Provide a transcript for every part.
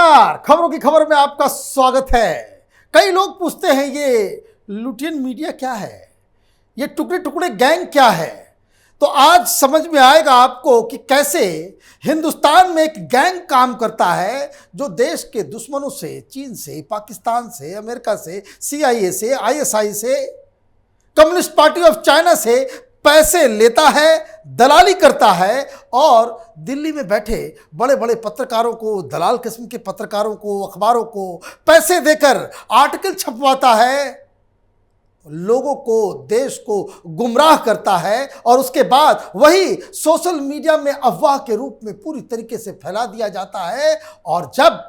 नमस्कार, खबरों की खबर में आपका स्वागत है। कई लोग पूछते हैं ये लुटियन मीडिया क्या है, ये टुकड़े टुकड़े गैंग क्या है। तो आज समझ में आएगा आपको कि कैसे हिंदुस्तान में एक गैंग काम करता है जो देश के दुश्मनों से, चीन से, पाकिस्तान से, अमेरिका से, CIA से, ISI से, कम्युनिस्ट पार्टी ऑफ चाइना से पैसे लेता है, दलाली करता है और दिल्ली में बैठे बड़े बड़े पत्रकारों को, दलाल किस्म के पत्रकारों को, अखबारों को पैसे देकर आर्टिकल छपवाता है, लोगों को, देश को गुमराह करता है और उसके बाद वही सोशल मीडिया में अफवाह के रूप में पूरी तरीके से फैला दिया जाता है। और जब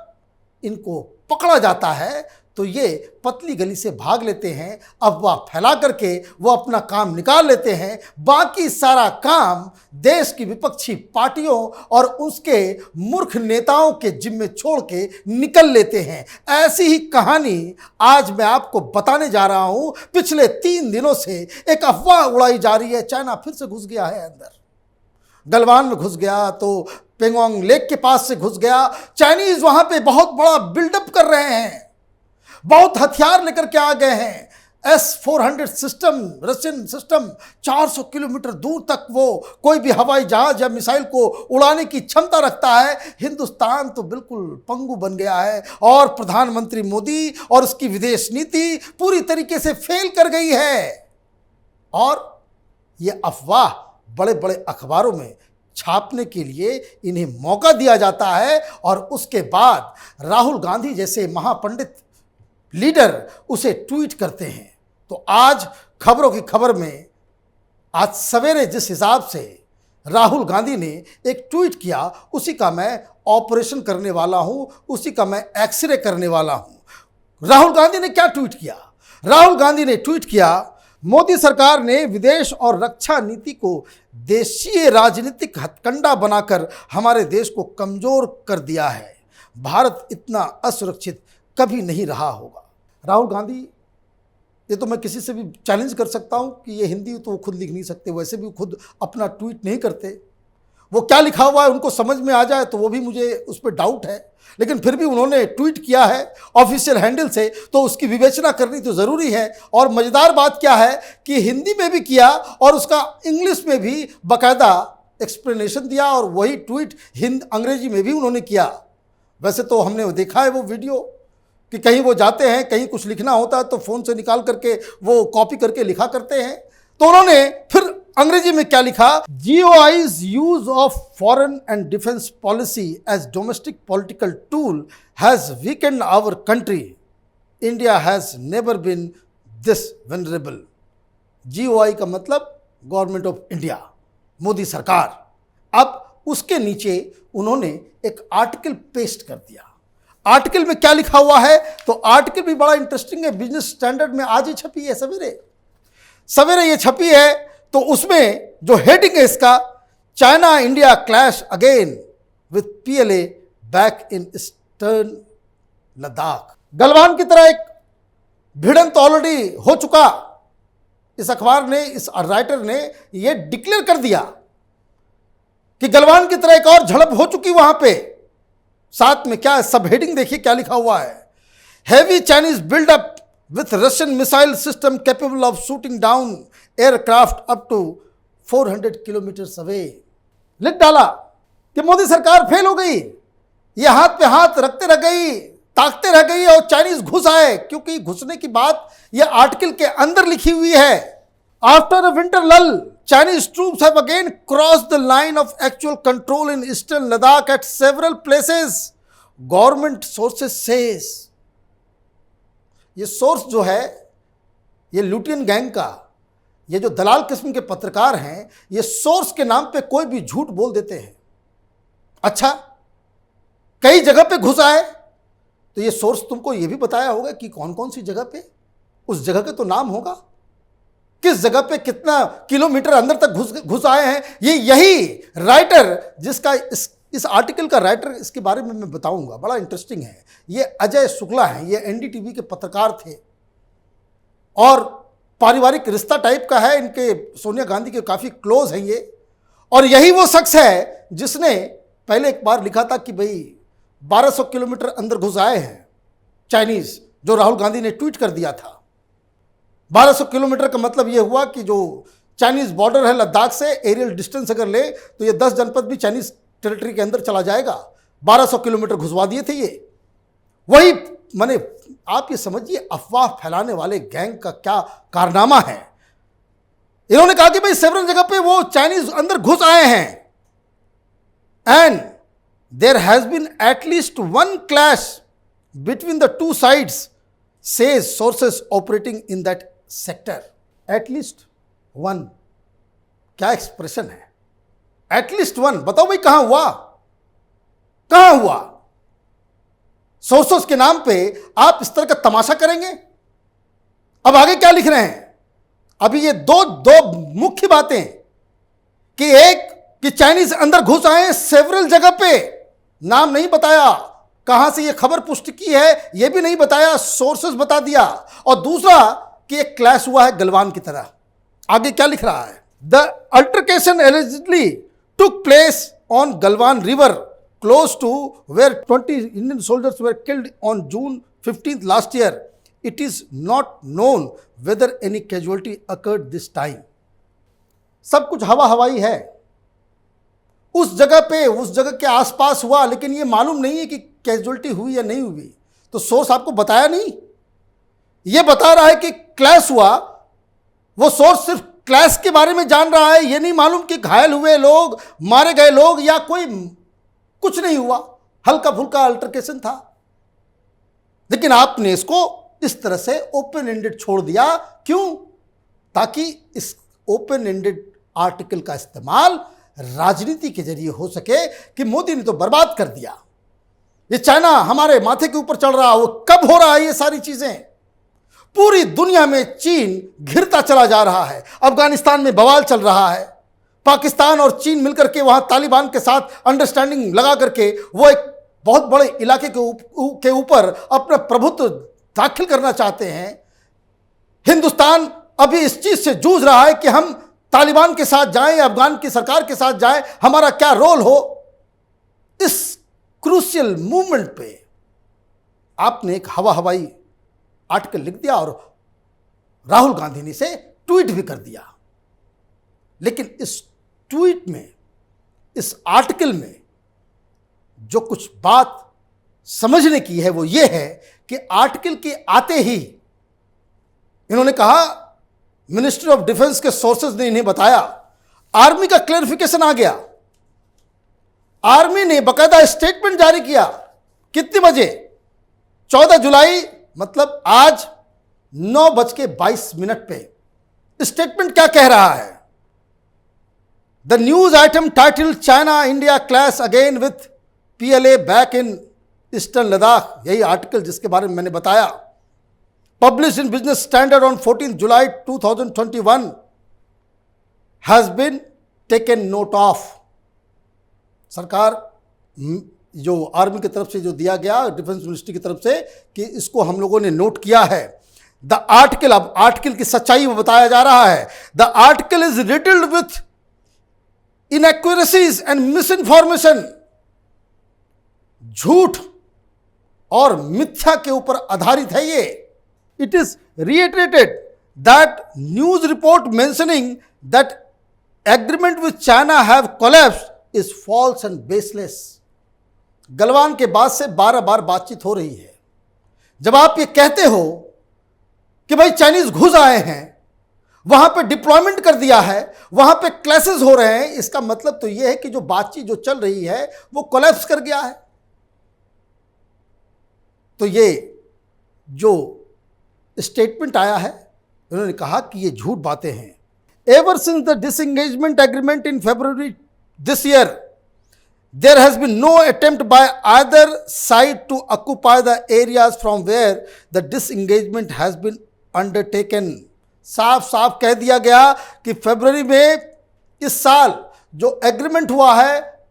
इनको पकड़ा जाता है तो ये पतली गली से भाग लेते हैं, अफवाह फैला करके वो अपना काम निकाल लेते हैं। बाकी सारा काम देश की विपक्षी पार्टियों और उसके मूर्ख नेताओं के जिम्मे छोड़ के निकल लेते हैं। ऐसी ही कहानी आज मैं आपको बताने जा रहा हूं। पिछले 3 दिनों से एक अफवाह उड़ाई जा रही है, चाइना फिर से घुस गया है अंदर, गलवान में घुस गया तो पेंगोंग लेक के पास से घुस गया। चाइनीज वहां पे बहुत बड़ा बिल्डअप कर रहे हैं, बहुत हथियार लेकर के आ गए हैं। S-400 system, Russian system, 400 kilometre दूर तक वो कोई भी हवाई जहाज या मिसाइल को उड़ाने की क्षमता रखता है। हिंदुस्तान तो बिल्कुल पंगु बन गया है और प्रधानमंत्री मोदी और उसकी विदेश नीति पूरी तरीके से फेल कर गई है। और ये अफवाह बड़े बड़े अखबारों में छापने के लिए इन्हें मौका दिया जाता है और उसके बाद राहुल गांधी जैसे महापंडित लीडर उसे ट्वीट करते हैं। तो आज खबरों की खबर में आज सवेरे जिस हिसाब से राहुल गांधी ने एक ट्वीट किया, उसी का मैं ऑपरेशन करने वाला हूं, उसी का मैं एक्सरे करने वाला हूं। राहुल गांधी ने क्या ट्वीट किया? राहुल गांधी ने ट्वीट किया, मोदी सरकार ने विदेश और रक्षा नीति को देशीय राजनीतिक हथकंडा बनाकर हमारे देश को कमजोर कर दिया है। भारत इतना असुरक्षित कभी नहीं रहा होगा। राहुल गांधी, ये तो मैं किसी से भी चैलेंज कर सकता हूं कि ये हिंदी तो वो खुद लिख नहीं सकते, वैसे भी खुद अपना ट्वीट नहीं करते। वो क्या लिखा हुआ है उनको समझ में आ जाए तो वो भी मुझे उस पर डाउट है, लेकिन फिर भी उन्होंने ट्वीट किया है ऑफिशियल हैंडल से तो उसकी विवेचना करनी तो ज़रूरी है। और मज़ेदार बात क्या है कि हिंदी में भी किया और उसका इंग्लिश में भी बाकायदा एक्सप्लेनेशन दिया और वही ट्वीट अंग्रेजी में भी उन्होंने किया। वैसे तो हमने देखा है वो वीडियो कि कहीं वो जाते हैं, कहीं कुछ लिखना होता है तो फ़ोन से निकाल करके वो कॉपी करके लिखा करते हैं। तो उन्होंने फिर अंग्रेजी में क्या लिखा? GOI's use of foreign and defence policy as domestic political tool has weakened our country. India has never been this vulnerable. GOI का मतलब गवर्नमेंट ऑफ इंडिया, मोदी सरकार। अब उसके नीचे उन्होंने एक आर्टिकल पेस्ट कर दिया। आर्टिकल में क्या लिखा हुआ है? तो आर्टिकल भी बड़ा इंटरेस्टिंग है, बिजनेस स्टैंडर्ड में आज ही छपी है, सवेरे ये छपी है। तो उसमें जो हेडिंग है इसका, China India clash again with PLA back in eastern Ladakh. Galwan की तरह एक भिड़ंत ऑलरेडी हो चुका। इस अखबार ने, इस राइटर ने ये डिक्लेयर कर दिया कि गलवान की तरह एक और झड़प हो चुकी वहां पे। साथ में क्या है, सब हेडिंग देखिए क्या लिखा हुआ है। Heavy Chinese buildup with Russian missile system capable of shooting down aircraft up to 400 kilometre away. लिख डाला कि मोदी सरकार फेल हो गई, ये हाथ पे हाथ रखते रह गई, ताकते रह गई और चाइनीज घुस आए। क्योंकि घुसने की बात यह आर्टिकल के अंदर लिखी हुई है। आफ्टर अ विंटर लल, Chinese troops have again crossed the line of actual control in eastern Ladakh at several places, government sources says। ये सोर्स जो है, ये लुटियन गैंग का, ये जो दलाल किस्म के पत्रकार हैं, ये सोर्स के नाम पे कोई भी झूठ बोल देते हैं। अच्छा, कई जगह पे घुस आए तो ये सोर्स तुमको ये भी बताया होगा कि कौन कौन सी जगह पे, उस जगह का तो नाम होगा, किस जगह पे कितना किलोमीटर अंदर तक घुस आए हैं। यही राइटर, जिसका इस आर्टिकल का राइटर, इसके बारे में मैं बताऊंगा, बड़ा इंटरेस्टिंग है। ये अजय शुक्ला हैं, ये NDTV के पत्रकार थे और पारिवारिक रिश्ता टाइप का है इनके, सोनिया गांधी के काफ़ी क्लोज हैं ये। और यही वो शख्स है जिसने पहले एक बार लिखा था कि भाई 1200 किलोमीटर अंदर घुस आए हैं चाइनीज, जो राहुल गांधी ने ट्वीट कर दिया था। 1200 किलोमीटर का मतलब यह हुआ कि जो चाइनीज बॉर्डर है लद्दाख से, एरियल डिस्टेंस अगर ले तो ये 10 जनपद भी चाइनीज टेरिटरी के अंदर चला जाएगा। 1200 किलोमीटर घुसवा दिए थे ये। वही माने आप ये समझिए अफवाह फैलाने वाले गैंग का क्या कारनामा है। इन्होंने कहा कि भाई सेवरल जगह पे वो चाइनीज अंदर घुस आए हैं and there has been at least one clash between the two sides, says sources operating in that sector. At least one, क्या एक्सप्रेशन है, एटलीस्ट वन। बताओ भाई कहां हुआ, कहां हुआ? सोर्सेस के नाम पे आप इस तरह का तमाशा करेंगे। अब आगे क्या लिख रहे हैं? अभी ये दो मुख्य बातें कि एक कि चाइनीज अंदर घुस आए सेवरल जगह पे, नाम नहीं बताया, कहां से ये खबर पुष्टि की है ये भी नहीं बताया, सोर्सेस बता दिया। और दूसरा कि एक क्लैश हुआ है गलवान की तरह। आगे क्या लिख रहा है? The altercation allegedly took place on Galwan river close to where 20 Indian soldiers were killed on June 15th last year. It is not known whether any casualty occurred this time. सब कुछ हवा हवाई है। उस जगह पे, उस जगह के आसपास हुआ, लेकिन ये मालूम नहीं है कि कैजुअलिटी हुई या नहीं हुई। तो सोर्स आपको बताया नहीं, ये बता रहा है कि क्लैश हुआ। वो सोर्स सिर्फ क्लैश के बारे में जान रहा है, ये नहीं मालूम कि घायल हुए लोग, मारे गए लोग या कोई कुछ नहीं हुआ, हल्का फुल्का अल्टरकेशन था। लेकिन आपने इसको इस तरह से ओपन एंडेड छोड़ दिया। क्यों? ताकि इस ओपन एंडेड आर्टिकल का इस्तेमाल राजनीति के जरिए हो सके कि मोदी ने तो बर्बाद कर दिया, ये चाइना हमारे माथे के ऊपर चढ़ रहा। वो कब हो रहा है ये सारी चीजें? पूरी दुनिया में चीन घिरता चला जा रहा है। अफगानिस्तान में बवाल चल रहा है। पाकिस्तान और चीन मिलकर के वहां तालिबान के साथ अंडरस्टैंडिंग लगा करके वो एक बहुत बड़े इलाके के ऊपर अपना प्रभुत्व दाखिल करना चाहते हैं। हिंदुस्तान अभी इस चीज से जूझ रहा है कि हम तालिबान के साथ जाएं, अफगान की सरकार के साथ जाएं, हमारा क्या रोल हो। इस क्रूशियल मूवमेंट पे आपने एक हवा हवाई आर्टिकल लिख दिया और राहुल गांधी ने इसे ट्वीट भी कर दिया। लेकिन इस ट्वीट में, इस आर्टिकल में जो कुछ बात समझने की है वो ये है कि आर्टिकल के आते ही इन्होंने कहा, मिनिस्ट्री ऑफ डिफेंस के सोर्सेज ने इन्हें बताया, आर्मी का क्लैरिफिकेशन आ गया। आर्मी ने बकायदा स्टेटमेंट जारी किया। कितने बजे? 14 जुलाई, मतलब आज 9:22 पे। स्टेटमेंट क्या कह रहा है? The news item title China India clash again with PLA back in eastern Ladakh, यही आर्टिकल जिसके बारे में मैंने बताया, published in Business Standard on 14th July 2021 has been taken note of। सरकार जो आर्मी की तरफ से जो दिया गया, डिफेंस मिनिस्ट्री की तरफ से, कि इसको हम लोगों ने नोट किया है। द आर्टिकल, अब आर्टिकल की सच्चाई वो बताया जा रहा है। The article is riddled with inaccuracies and misinformation. झूठ और मिथ्या के ऊपर आधारित है ये। It is reiterated that news report mentioning that agreement with China have collapsed is false and baseless। Galwan के बाद से 12 बार बातचीत हो रही है। जब आप ये कहते हो कि भाई चाइनीज घुस आए हैं, वहां पे डिप्लॉयमेंट कर दिया है, वहां पे क्लैशेस हो रहे हैं, इसका मतलब तो यह है कि जो बातचीत जो चल रही है वो कोलैप्स कर गया है। तो ये जो स्टेटमेंट आया है, उन्होंने कहा कि ये झूठ बातें हैं। Ever since the disengagement agreement in February this year, there has been no attempt by either side to occupy the areas from where the disengagement has been undertaken। साफ साफ कह दिया गया कि फरवरी में इस साल जो एग्रीमेंट हुआ है,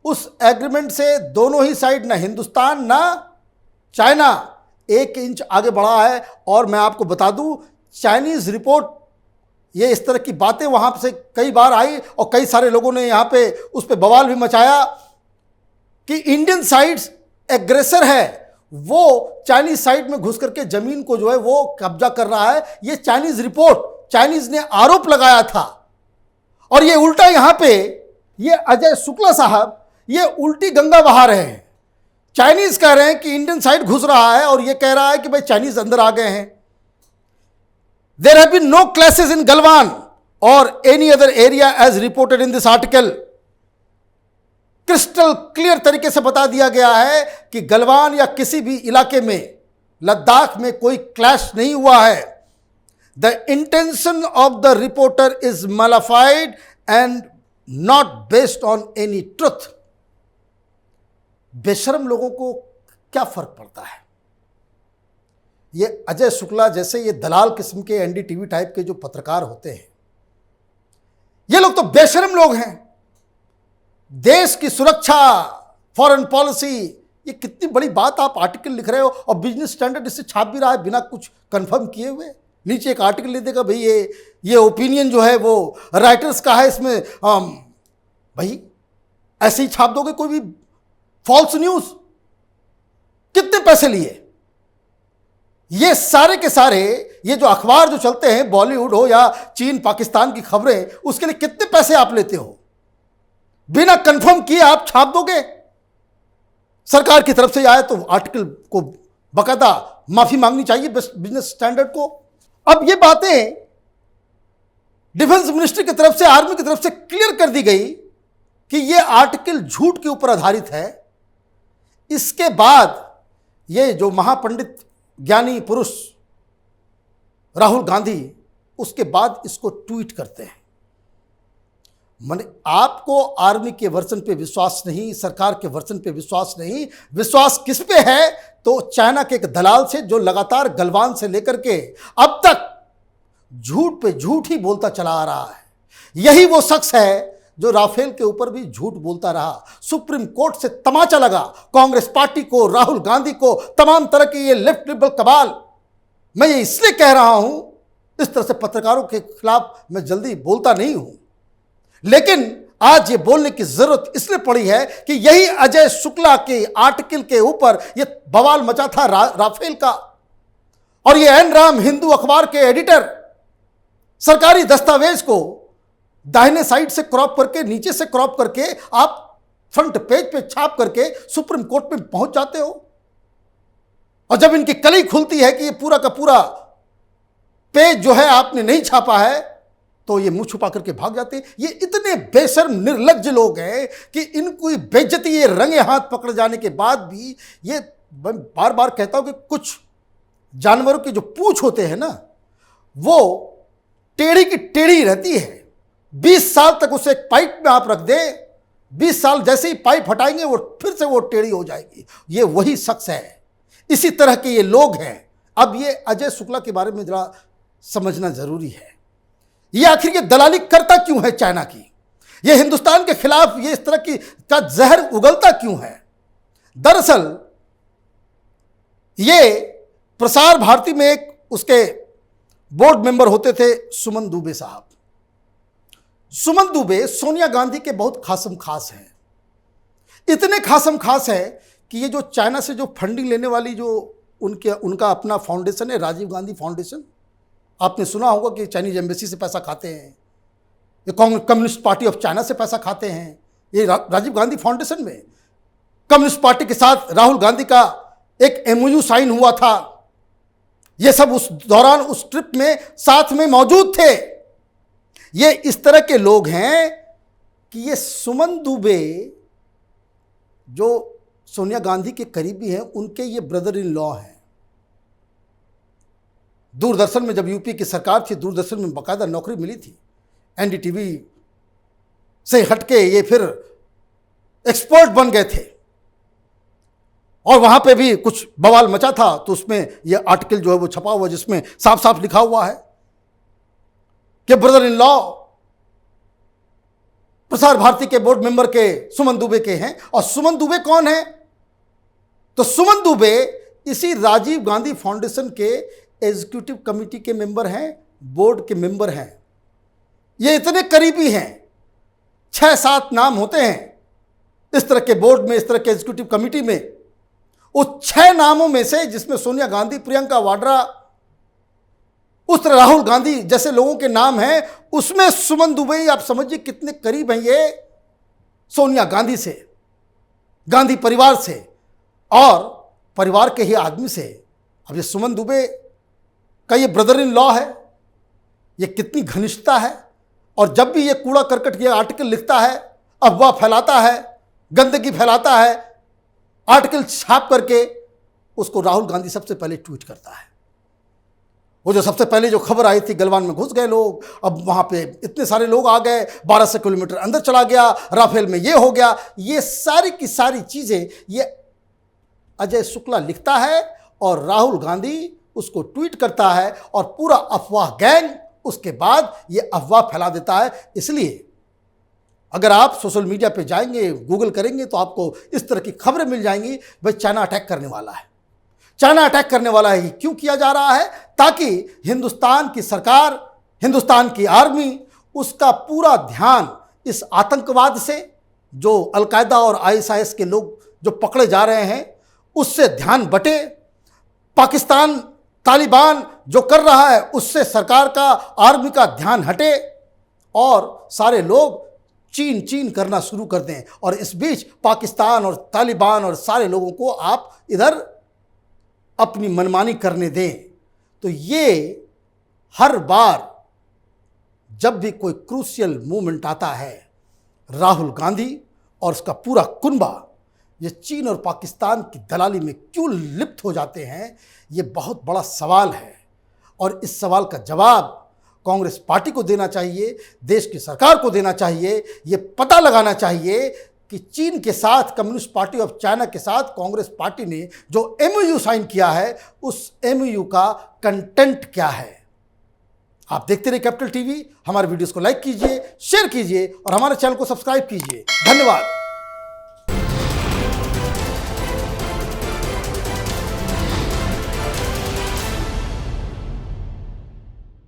उस एग्रीमेंट से दोनों ही साइड, ना हिंदुस्तान ना चाइना, 1 इंच आगे बढ़ा है। और मैं आपको बता दूं, चाइनीज रिपोर्ट, ये इस तरह की बातें वहां से कई बार आई और कई सारे लोगों ने यहां पे उस पर बवाल भी मचाया कि इंडियन साइड्स एग्रेसर है वो चाइनीज साइड में घुस करके जमीन को जो है वो कब्जा कर रहा है। ये चाइनीज रिपोर्ट, चाइनीज ने आरोप लगाया था। और ये उल्टा यहां पे ये अजय शुक्ला साहब ये उल्टी गंगा बहा रहे हैं। चाइनीज कह रहे हैं कि इंडियन साइड घुस रहा है और ये कह रहा है कि भाई चाइनीज अंदर आ गए हैं। There have been no clashes in Galwan और any other area as reported in this article. Crystal clear तरीके से बता दिया गया है कि गलवान या किसी भी इलाके में, लद्दाख में कोई क्लैश नहीं हुआ है। The intention of the reporter is malafide and not based on any truth. बेशर्म लोगों को क्या फर्क पड़ता है? ये अजय शुक्ला जैसे ये दलाल किस्म के एनडीटीवी टाइप के जो पत्रकार होते हैं, ये लोग तो बेशर्म लोग हैं। देश की सुरक्षा, फॉरेन पॉलिसी, ये कितनी बड़ी बात आप आर्टिकल लिख रहे हो और बिजनेस स्टैंडर्ड इससे छाप भी रहा है बिना कुछ कंफर्म किए हुए। नीचे एक आर्टिकल लिख देगा भाई ये ओपिनियन जो है वो राइटर्स का है, इसमें भाई ऐसे ही छाप दोगे कोई भी फॉल्स न्यूज। कितने पैसे लिए? ये सारे के सारे ये जो अखबार जो चलते हैं, बॉलीवुड हो या चीन पाकिस्तान की खबरें, उसके लिए कितने पैसे आप लेते हो? बिना कंफर्म किए आप छाप दोगे? सरकार की तरफ से आए तो आर्टिकल को बकायदा माफी मांगनी चाहिए बिजनेस स्टैंडर्ड को। अब ये बातें डिफेंस मिनिस्ट्री की तरफ से, आर्मी की तरफ से क्लियर कर दी गई कि ये आर्टिकल झूठ के ऊपर आधारित है। इसके बाद ये जो महापंडित ज्ञानी पुरुष राहुल गांधी उसके बाद इसको ट्वीट करते हैं। माने आपको आर्मी के वर्जन पे विश्वास नहीं, सरकार के वर्जन पे विश्वास नहीं, विश्वास किस पे है? तो चाइना के एक दलाल से जो लगातार गलवान से लेकर के अब तक झूठ पे झूठ ही बोलता चला आ रहा है। यही वो शख्स है जो राफेल के ऊपर भी झूठ बोलता रहा। सुप्रीम कोर्ट से तमाचा लगा कांग्रेस पार्टी को, राहुल गांधी को, तमाम तरह के ये लेफ्ट लिबरल कबाल। मैं ये इसलिए कह रहा हूं, इस तरह से पत्रकारों के खिलाफ मैं जल्दी बोलता नहीं हूं, लेकिन आज ये बोलने की जरूरत इसलिए पड़ी है कि यही अजय शुक्ला के आर्टिकल के ऊपर ये बवाल मचा था राफेल का। और ये एन राम हिंदू अखबार के एडिटर सरकारी दस्तावेज को दाहिने साइड से क्रॉप करके, नीचे से क्रॉप करके आप फ्रंट पेज पे छाप करके सुप्रीम कोर्ट में पहुंच जाते हो। और जब इनकी कली खुलती है कि ये पूरा का पूरा पेज जो है आपने नहीं छापा है, तो ये मुंह छुपा करके भाग जाते हैं। ये इतने बेशर्म निर्लज्ज लोग हैं कि इनको बेइज्जती, ये रंगे हाथ पकड़ जाने के बाद भी ये, बार बार कहता हूं कि कुछ जानवरों की जो पूंछ होते हैं ना, वो टेढ़ी की टेढ़ी रहती है। 20 साल तक उसे एक पाइप में आप रख दें, 20 साल जैसे ही पाइप हटाएंगे वो फिर से वो टेढ़ी हो जाएगी। ये वही शख्स है। इसी तरह के ये लोग हैं। अब ये अजय शुक्ला के बारे में जरा समझना जरूरी है। ये आखिर ये दलाली करता क्यों है चाइना की? ये हिंदुस्तान के खिलाफ ये इस तरह की का जहर उगलता क्यों है? दरअसल ये प्रसार भारती में एक उसके बोर्ड मेंबर होते थे सुमन दुबे साहब। सुमन दुबे सोनिया गांधी के बहुत खासम खास हैं। इतने खासम खास है कि ये जो चाइना से जो फंडिंग लेने वाली जो उनका अपना फाउंडेशन है, राजीव गांधी फाउंडेशन, आपने सुना होगा कि चाइनीज एम्बेसी से पैसा खाते हैं, ये कम्युनिस्ट पार्टी ऑफ चाइना से पैसा खाते हैं। ये राजीव गांधी फाउंडेशन में कम्युनिस्ट पार्टी के साथ राहुल गांधी का एक एमओयू साइन हुआ था। ये सब उस दौरान उस ट्रिप में साथ में मौजूद थे। ये इस तरह के लोग हैं कि ये सुमन दुबे जो सोनिया गांधी के करीबी हैं, उनके ये ब्रदर इन लॉ हैं। दूरदर्शन में जब यूपी की सरकार थी, दूरदर्शन में बाकायदा नौकरी मिली थी। एनडीटीवी से हटके ये फिर एक्सपर्ट बन गए थे और वहां पे भी कुछ बवाल मचा था। तो उसमें ये आर्टिकल जो है वो छपा हुआ, जिसमें साफ साफ लिखा हुआ है कि brother in law Prasar Bharati के बोर्ड मेंबर के सुमन दुबे के हैं। और सुमन दुबे कौन है? तो सुमन दुबे इसी राजीव गांधी फाउंडेशन के एग्जीक्यूटिव कमेटी के मेंबर हैं, बोर्ड के मेंबर हैं। ये इतने करीबी हैं, 6-7 नाम होते हैं इस तरह के बोर्ड में, इस तरह के एग्जीक्यूटिव कमेटी में। उस 6 नामों में से, जिसमें सोनिया गांधी, प्रियंका वाड्रा, उस तरह राहुल गांधी जैसे लोगों के नाम हैं, उसमें सुमन दुबे आप समझिए कितने करीब हैं ये सोनिया गांधी से, गांधी परिवार से और परिवार के ही आदमी से। अब ये सुमन दुबे का ये ब्रदर इन लॉ है, ये कितनी घनिष्ठता है। और जब भी ये कूड़ा करकट ये आर्टिकल लिखता है, अफवाह फैलाता है, गंदगी फैलाता है, आर्टिकल छाप करके उसको राहुल गांधी सबसे पहले ट्वीट करता है। वो जो सबसे पहले जो खबर आई थी, गलवान में घुस गए लोग, अब वहां पे इतने सारे लोग आ गए, 1200 किलोमीटर अंदर चला गया, राफेल में ये हो गया, ये सारी की सारी चीजें ये अजय शुक्ला लिखता है और राहुल गांधी उसको ट्वीट करता है और पूरा अफवाह गैंग उसके बाद ये अफवाह फैला देता है। इसलिए अगर आप सोशल मीडिया पे जाएंगे, गूगल करेंगे तो आपको इस तरह की खबरें मिल जाएंगी, भाई चाइना अटैक करने वाला है। चाइना अटैक करने वाला है, क्यों किया जा रहा है? ताकि हिंदुस्तान की सरकार, हिंदुस्तान की आर्मी, उसका पूरा ध्यान इस आतंकवाद से, जो अलकायदा और आईएसआईएस के लोग जो पकड़े जा रहे हैं, उससे ध्यान बटे। पाकिस्तान तालिबान जो कर रहा है उससे सरकार का, आर्मी का ध्यान हटे और सारे लोग चीन चीन करना शुरू कर दें। और इस बीच पाकिस्तान और तालिबान और सारे लोगों को आप इधर अपनी मनमानी करने दें। तो ये हर बार जब भी कोई क्रूशियल मूवमेंट आता है, राहुल गांधी और उसका पूरा कुनबा ये चीन और पाकिस्तान की दलाली में क्यों लिप्त हो जाते हैं, ये बहुत बड़ा सवाल है। और इस सवाल का जवाब कांग्रेस पार्टी को देना चाहिए, देश की सरकार को देना चाहिए। ये पता लगाना चाहिए कि चीन के साथ, कम्युनिस्ट पार्टी ऑफ चाइना के साथ कांग्रेस पार्टी ने जो एमओयू साइन किया है, उस एमओयू का कंटेंट क्या है। आप देखते रहिए कैपिटल टीवी। हमारे वीडियोस को लाइक कीजिए, शेयर कीजिए और हमारे चैनल को सब्सक्राइब कीजिए। धन्यवाद।